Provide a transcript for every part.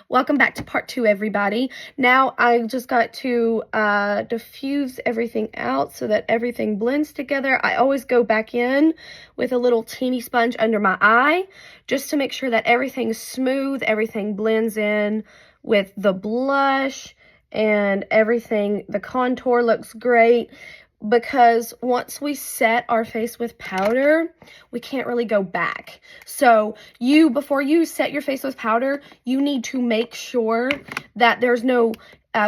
Welcome back to part 2, everybody. Now I just got to diffuse everything out so that everything blends together. I always go back in with a little teeny sponge under my eye just to make sure that everything's smooth, everything blends in with the blush and everything. The contour looks great. Because once we set our face with powder, we can't really go back. So before you set your face with powder, you need to make sure that there's no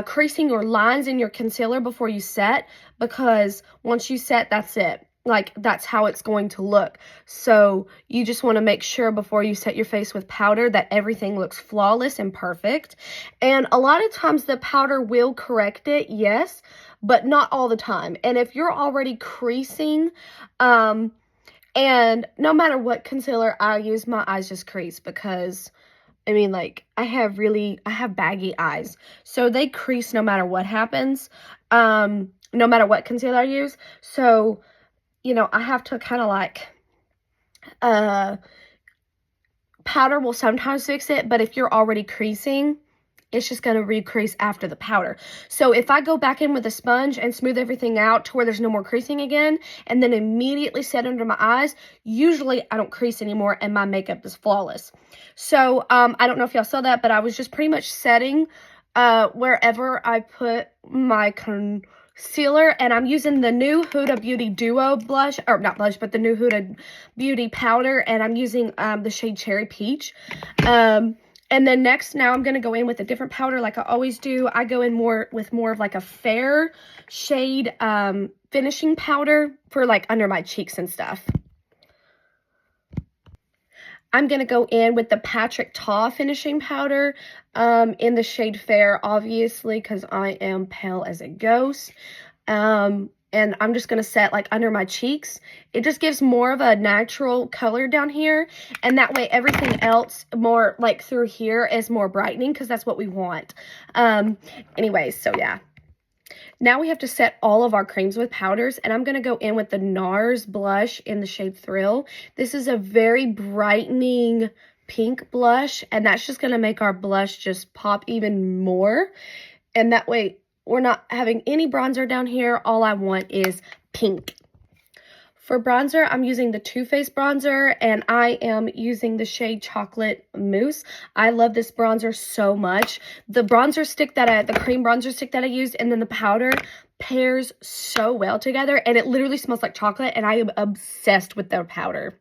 creasing or lines in your concealer before you set, because once you set, that's it. Like, that's how it's going to look. So you just want to make sure before you set your face with powder that everything looks flawless and perfect. And a lot of times the powder will correct it, yes, but not all the time. And if you're already creasing, and no matter what concealer I use, my eyes just crease because, I mean, like, I have baggy eyes. So they crease no matter what happens, no matter what concealer I use. So, you know, I have to kind of like, powder will sometimes fix it, but if you're already creasing, it's just going to recrease after the powder. So if I go back in with a sponge and smooth everything out to where there's no more creasing again, and then immediately set under my eyes, usually I don't crease anymore and my makeup is flawless. So I don't know if y'all saw that, but I was just pretty much setting wherever I put my concealer, and I'm using the new Huda Beauty Duo blush, or not blush, but the new Huda Beauty powder, and I'm using the shade Cherry Peach. And then next, now I'm going to go in with a different powder like I always do. I go in with more of like a fair shade finishing powder for like under my cheeks and stuff. I'm going to go in with the Patrick Ta finishing powder in the shade Fair, obviously, because I am pale as a ghost. And I'm just going to set like under my cheeks. It just gives more of a natural color down here. And that way everything else more like through here is more brightening, because that's what we want. Anyways, so yeah. Now we have to set all of our creams with powders, and I'm going to go in with the NARS blush in the shade Thrill. This is a very brightening pink blush, and that's just going to make our blush just pop even more. And that way we're not having any bronzer down here. All I want is pink. For bronzer, I'm using the Too Faced bronzer, and I am using the shade Chocolate Mousse. I love this bronzer so much. The bronzer stick the cream bronzer stick that I used, and then the powder pairs so well together, and it literally smells like chocolate, and I am obsessed with their powder.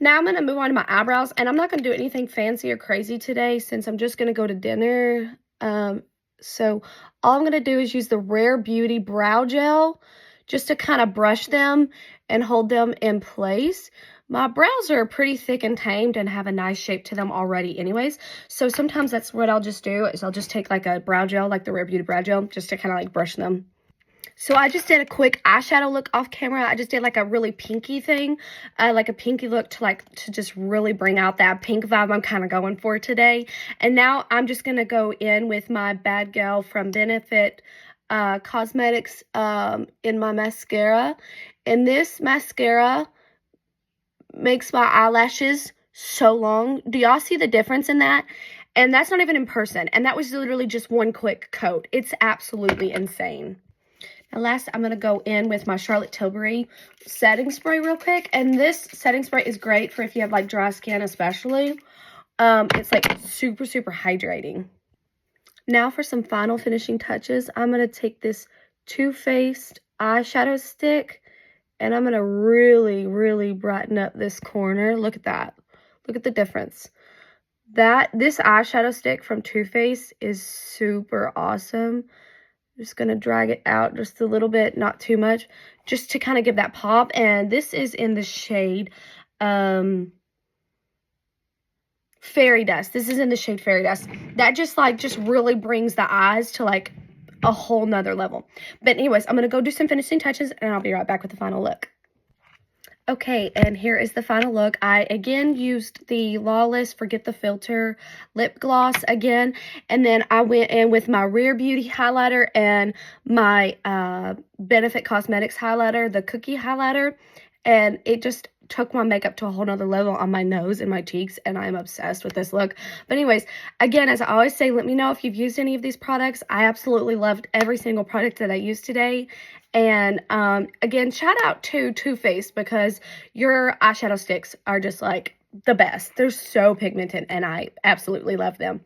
Now I'm going to move on to my eyebrows, and I'm not going to do anything fancy or crazy today since I'm just going to go to dinner. So all I'm going to do is use the Rare Beauty Brow Gel just to kind of brush them and hold them in place. My brows are pretty thick and tamed and have a nice shape to them already anyways. So sometimes that's what I'll just do, is I'll just take like a brow gel, like the Rare Beauty Brow Gel, just to kind of like brush them. So I just did a quick eyeshadow look off camera. I just did like a really pinky thing, like a pinky look to just really bring out that pink vibe I'm kind of going for today. And now I'm just going to go in with my Bad Gal from Benefit Cosmetics in my mascara. And this mascara makes my eyelashes so long. Do y'all see the difference in that? And that's not even in person. And that was literally just one quick coat. It's absolutely insane. And last, I'm going to go in with my Charlotte Tilbury setting spray real quick. And this setting spray is great for if you have like dry skin especially. It's like super, super hydrating. Now for some final finishing touches, I'm going to take this Too Faced eyeshadow stick, and I'm going to really, really brighten up this corner. Look at that. Look at the difference. This eyeshadow stick from Too Faced is super awesome. Just going to drag it out just a little bit, not too much, just to kind of give that pop. And this is in the shade Fairy Dust. This is in the shade Fairy Dust. That just really brings the eyes to like a whole nother level. But anyways, I'm going to go do some finishing touches, and I'll be right back with the final look. Okay, and here is the final look. I again used the Lawless Forget the Filter lip gloss again, and then I went in with my Rare Beauty highlighter and my Benefit Cosmetics highlighter, the Cookie highlighter, and it just took my makeup to a whole nother level on my nose and my cheeks, and I'm obsessed with this look. But anyways, again, as I always say, let me know if you've used any of these products. I absolutely loved every single product that I used today. And again, shout out to Too Faced, because your eyeshadow sticks are just like the best. They're so pigmented, and I absolutely love them.